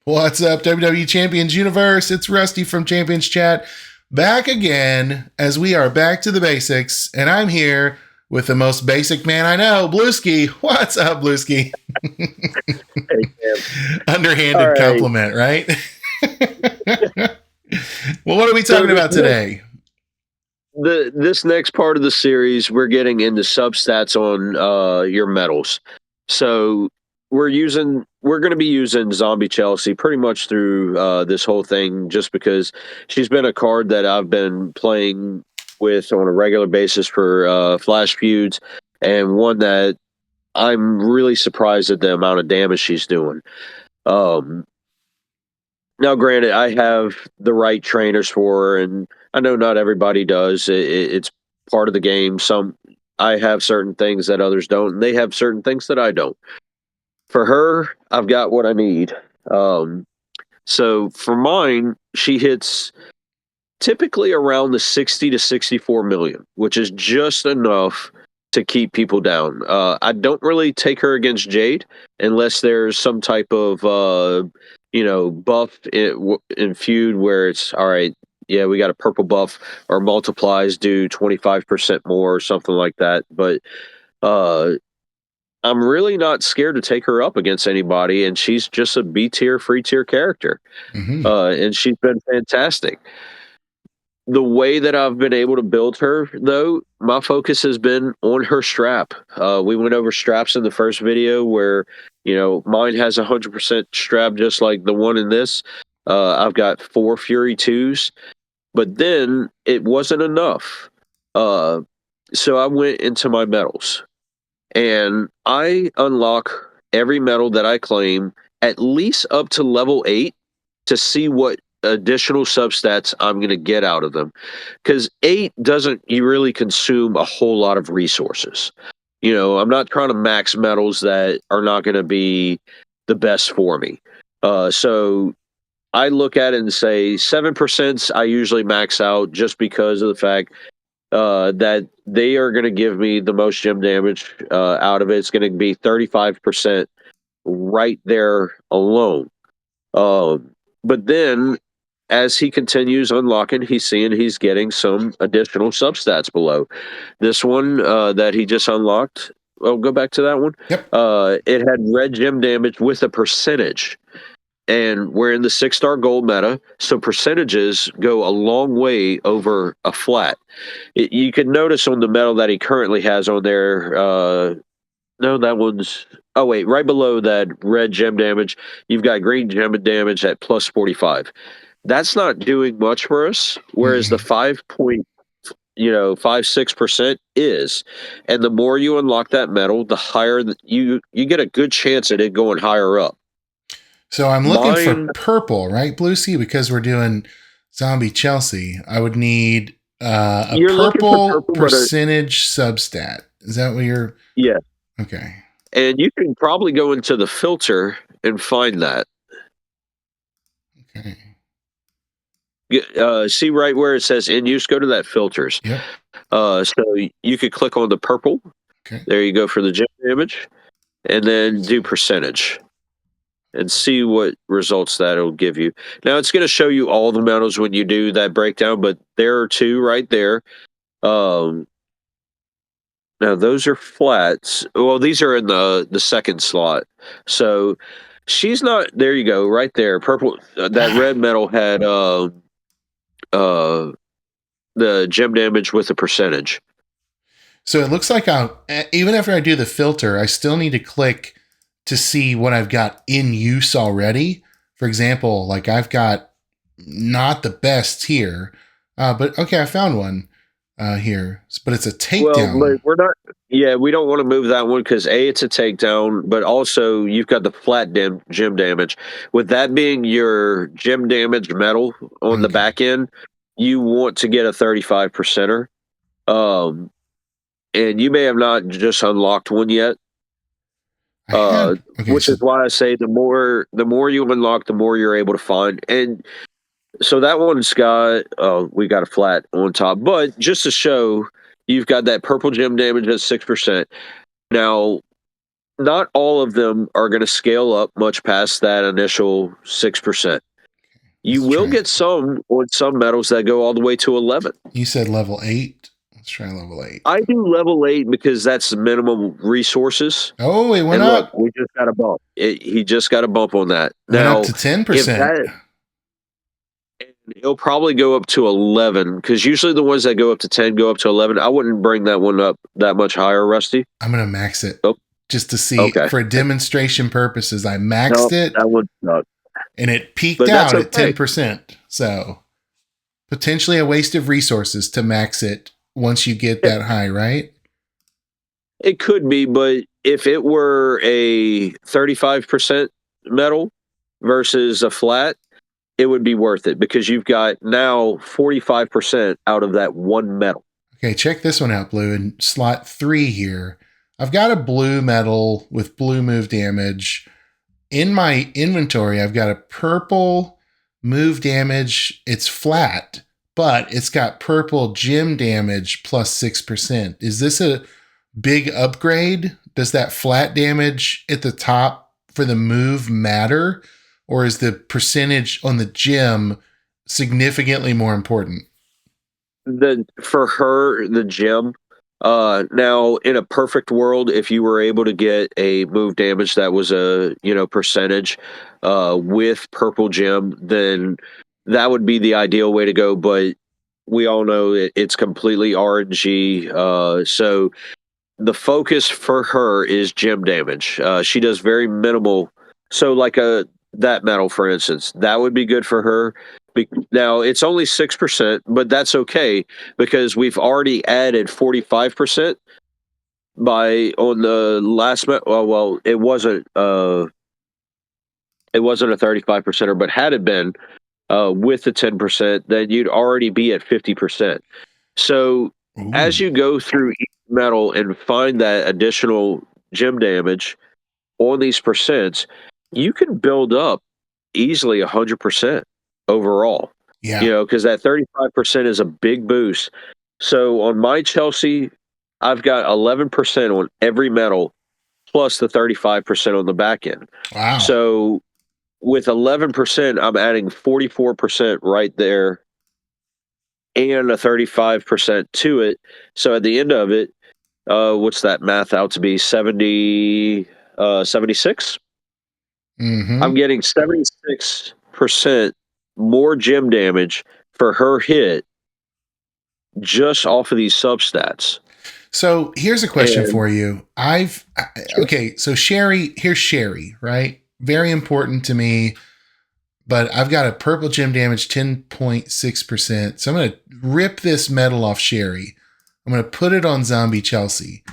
What's up, WWE Champions Universe? It's Rusty from Champions Chat, back again as we are back to the basics, and I'm here with the most basic man I know, Blueski. What's up, Blueski? Hey, Underhanded right. compliment, right? Well, what are we talking about today? This next part of the series, we're getting into substats on your medals. So we're going to be using Zombie Chelsea pretty much through this whole thing, just because she's been a card that I've been playing with on a regular basis for Flash feuds, and one that I'm really surprised at the amount of damage she's doing. Now, granted, I have the right trainers for her, and I know not everybody does. It's part of the game. I have certain things that others don't, and they have certain things that I don't. For her, I've got what I need. So for mine, she hits typically around the 60 to 64 million, which is just enough to keep people down. I don't really take her against Jade unless there's some type of buff in feud where it's all right. Yeah, we got a purple buff or multiplies do 25% more or something like that. But I'm really not scared to take her up against anybody, and she's just a B tier, free tier character, and she's been fantastic. The way that I've been able to build her, though, my focus has been on her strap. We went over straps in the first video where, mine has 100% strap just like the one in this. I've got 4 Fury 2s, but then it wasn't enough. So I went into my medals, and I unlock every medal that I claim at least up to level 8 to see what additional substats I'm going to get out of them, because 8 doesn't you really consume a whole lot of resources. I'm not trying to max medals that are not going to be the best for me. So I look at it and say 7% I usually max out, just because of the fact that they are going to give me the most gem damage out of it. It's going to be 35% right there alone. But then as he continues unlocking, he's getting some additional substats below. This one that he just unlocked, I'll go back to that one. Yep. It had red gem damage with a percentage. And we're in the 6-star gold meta, so percentages go a long way over a flat. You can notice on the medal that he currently has on there, no, that one's... Oh, wait, right below that red gem damage, you've got green gem damage at plus 45. That's not doing much for us, whereas the 5.56% is. And the more you unlock that medal, the higher you get a good chance at it going higher up. So I'm looking for purple, right, Blueski? Because we're doing Zombie Chelsea. I would need a purple percentage substat. Is that what you're... Yeah. Okay. And you can probably go into the filter and find that. Okay. See right where it says in use, go to that filters. Yep. So you could click on the purple. Okay. There you go for the gem damage, and then do percentage and see what results that'll give you. Now it's going to show you all the medals when you do that breakdown, but there are 2 right there. Now those are flats. Well, these are in the second slot. So she's not... There you go, right there. Purple. That red medal had the gem damage with a percentage. So it looks like even after I do the filter, I still need to click to see what I've got in use already. For example, like I've got not the best here, but okay, I found one here, but it's a takedown. Well, we're not... Yeah, we don't want to move that one because it's a takedown, but also you've got the flat gem damage. With that being your gem damage medal on the back end, you want to get a 35%er. And you may have not just unlocked one yet. Which is why I say the more you unlock, the more you're able to find. And so that one's got... we got a flat on top, but just to show... You've got that purple gem damage at 6%. Now, not all of them are going to scale up much past that initial 6%. You Let's will try. get some on some metals that go all the way to 11. You said level 8. Let's try level 8. I do level 8 because that's the minimum resources. Oh, it went And look, up. we just got a bump. He just got a bump on that. Went up Now, to 10%. if that, it'll probably go up to 11 because usually the ones that go up to 10 go up to 11. I wouldn't bring that one up that much higher, Rusty. I'm going to max it Oh, just to see. okay. For demonstration purposes, I maxed Nope, it. that one's not. And it peaked But that's out at okay. 10%. So potentially a waste of resources to max it once you get that high, right? It could be, but if it were a 35% metal versus a flat, it would be worth it because you've got now 45% out of that one metal. Okay, check this one out, Blue. In slot 3 here, I've got a blue metal with blue move damage. In my inventory, I've got a purple move damage. It's flat, but it's got purple gem damage plus 6%. Is this a big upgrade? Does that flat damage at the top for the move matter? Or is the percentage on the gem significantly more important? For her, the gem. Now, in a perfect world, if you were able to get a move damage that was a percentage with purple gem, then that would be the ideal way to go. But we all know it's completely RNG. So the focus for her is gem damage. She does very minimal. So like that metal, for instance, that would be good for her. Now it's only 6%, but that's okay because we've already added 45% by on the last well it wasn't a 35%er, but had it been with the 10%, then you'd already be at 50%. So as you go through each metal and find that additional gem damage on these percents, you can build up easily 100% overall. Yeah. Because that 35% is a big boost. So on my Chelsea, I've got 11% on every metal plus the 35% on the back end. Wow. So with 11%, I'm adding 44% right there and a 35% to it. So at the end of it, what's that math out to be? 76? Mm-hmm. I'm getting 76% more gem damage for her hit just off of these substats. So here's a question for you. Okay, so here's Sherry, right? Very important to me, but I've got a purple gem damage 10.6%. So I'm going to rip this metal off Sherry. I'm going to put it on Zombie Chelsea.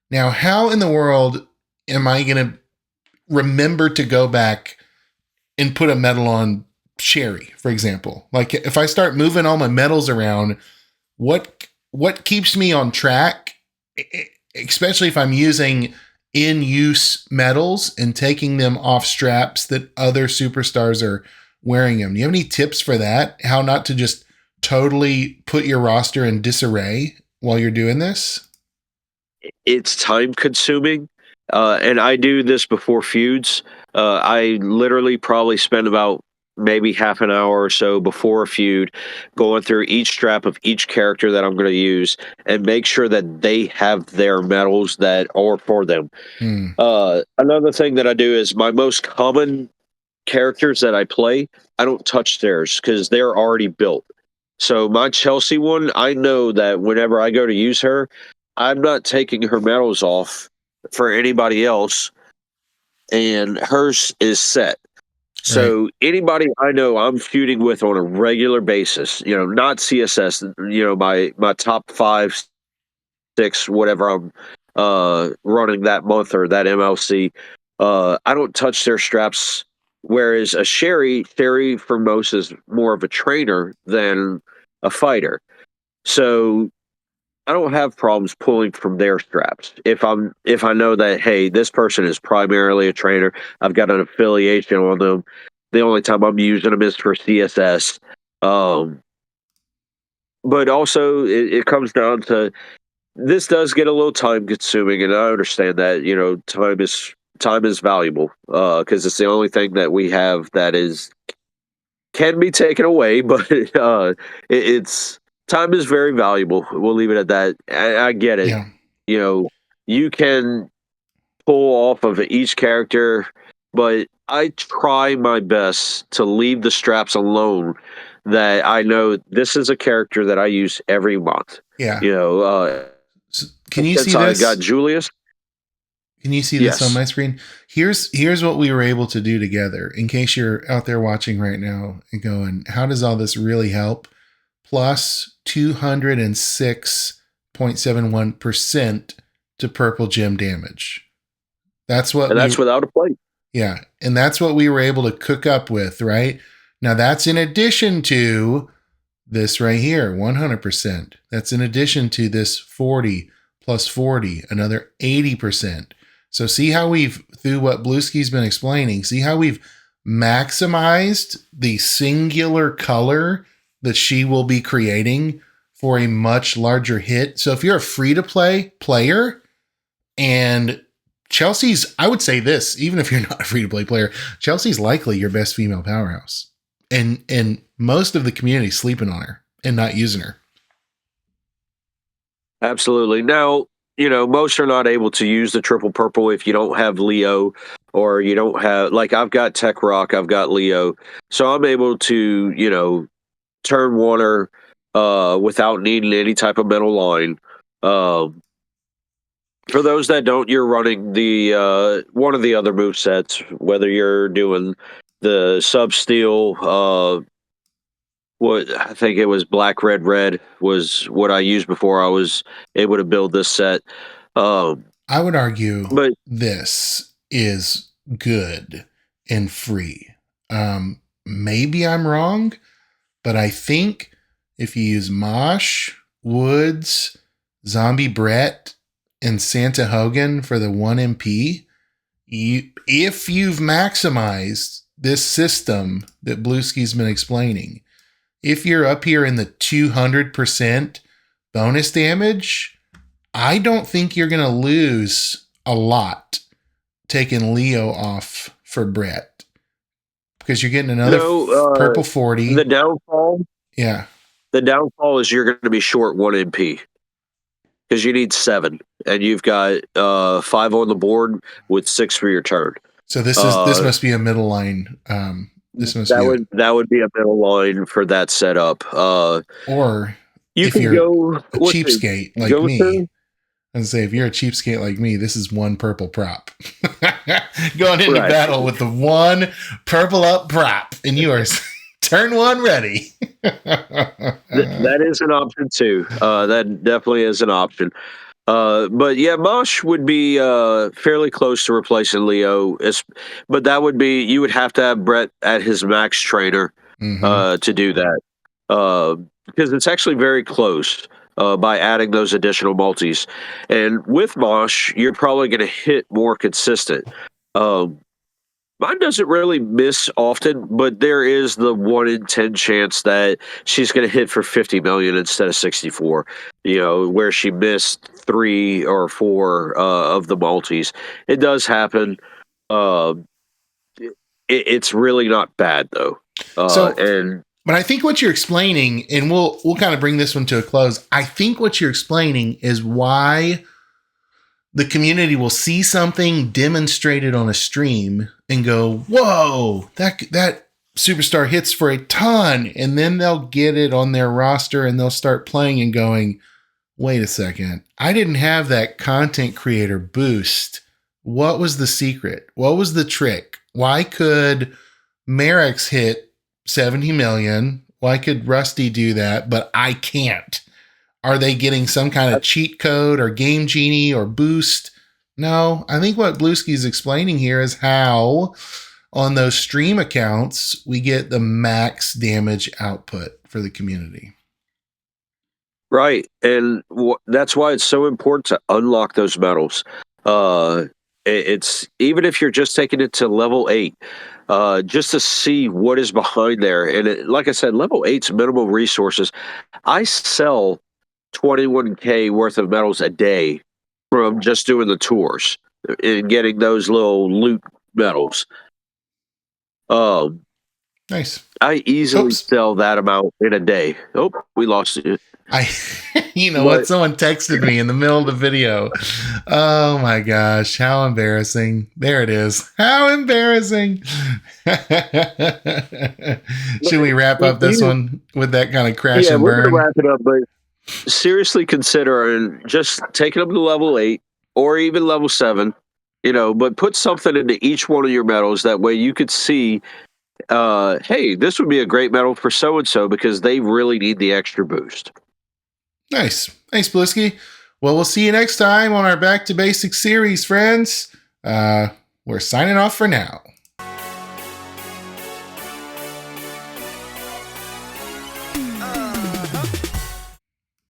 Now, how in the world am I going to remember to go back and put a metal on Sherry, for example? Like if I start moving all my metals around, what keeps me on track, especially if I'm using in-use metals and taking them off straps that other superstars are wearing them? Do you have any tips for that? How not to just totally put your roster in disarray while you're doing this? It's time consuming. And I do this before feuds. I literally probably spend about maybe half an hour or so before a feud going through each strap of each character that I'm going to use and make sure that they have their medals that are for them. Another thing that I do is my most common characters that I play, I don't touch theirs because they're already built. So my Chelsea one, I know that whenever I go to use her, I'm not taking her medals off for anybody else, and hers is set. So anybody I know I'm feuding with on a regular basis, not CSS, my top 5, 6, whatever I'm running that month or that MLC, I don't touch their straps. Whereas a Sherry for most is more of a trainer than a fighter. So I don't have problems pulling from their straps if I know that, hey, this person is primarily a trainer. I've got an affiliation on them. The only time I'm using them is for CSS. But also it comes down to this does get a little time consuming, and I understand that. Time is valuable because it's the only thing that we have that is can be taken away, but it's time is very valuable. We'll leave it at that. I get it. Yeah. You know, you can pull off of each character, but I try my best to leave the straps alone. That I know this is a character that I use every month. Yeah. You know, Can you see since I got this? Julius, Can you see this on yes. my screen? Here's what we were able to do together. In case you're out there watching right now and going, how does all this really help? Plus 206.71% to purple gem damage. That's what And that's without a plate. yeah, and that's what we were able to cook up with, right? Now that's in addition to this right here, 100%. That's in addition to this 40 plus 40, another 80%. So see how we've, through what Blueski's been explaining, see how we've maximized the singular color that she will be creating for a much larger hit. So if you're a free-to-play player, and Chelsea's, I would say this, even if you're not a free-to-play player, Chelsea's likely your best female powerhouse. And most of the community sleeping on her and not using her. Absolutely. Now, most are not able to use the triple purple if you don't have Leo or you don't have, like, I've got Tech Rock, I've got Leo. So I'm able to, turn Warner without needing any type of metal line. For those that don't, you're running the one of the other move sets, whether you're doing the sub steel, what I think it was black, red, red was what I used before I was able to build this set. I would argue But this is good and free. Maybe I'm wrong, but I think if you use Mosh, Woods, Zombie Brett, and Santa Hogan for the 1 MP, if you've maximized this system that Blueski's been explaining, if you're up here in the 200% bonus damage, I don't think you're going to lose a lot taking Leo off for Brett, because you're getting another purple 40. The downfall, yeah. The downfall is you're going to be short 1 MP because you need 7, and you've got 5 on the board with 6 for your turn. So this must be a middle line. That would be a middle line for that setup. Or you if can you're go a cheapskate like go me, through? and say if you're a cheapskate like me, this is 1 purple prop. Going into battle with the 1 purple up prop, and you are turn 1 ready. That is an option too. That definitely is an option. But yeah, Mosh would be fairly close to replacing Leo. But that would be, you would have to have Brett at his max trainer to do that. Because it's actually very close by adding those additional multis. And with Mosh, you're probably going to hit more consistent. Mine doesn't really miss often, but there is the 1 in 10 chance that she's going to hit for 50 million instead of 64. Where she missed 3 or 4 of the multis. It does happen. It's really not bad though. But I think what you're explaining, and we'll kind of bring this one to a close. I think what you're explaining is why the community will see something demonstrated on a stream and go, whoa, that superstar hits for a ton. And then they'll get it on their roster and they'll start playing and going, wait a second, I didn't have that content creator boost. What was the secret? What was the trick? Why could Merrick's hit 70 million? Why could Rusty do that, but I can't? Are they getting some kind of cheat code or game genie or boost? No, I think what Blueski's explaining here is how on those stream accounts we get the max damage output for the community. Right. And that's why it's so important to unlock those medals. It's even if you're just taking it to level 8, just to see what is behind there. And like I said, level 8's minimal resources. I sell 21K worth of medals a day from just doing the tours and getting those little loot medals. Nice. I easily sell that amount in a day. Oh, we lost it. You know what? Someone texted me in the middle of the video. Oh my gosh, how embarrassing. There it is. How embarrassing. Should we wrap up this one with that kind of crash and burn? Yeah, we're going to wrap it up, but seriously consider just taking them to level 8 or even level 7, but put something into each one of your medals. That way you could see, hey, this would be a great medal for so-and-so because they really need the extra boost. Nice. Thanks, Blueski. Well, we'll see you next time on our Back to Basics series, friends. We're signing off for now.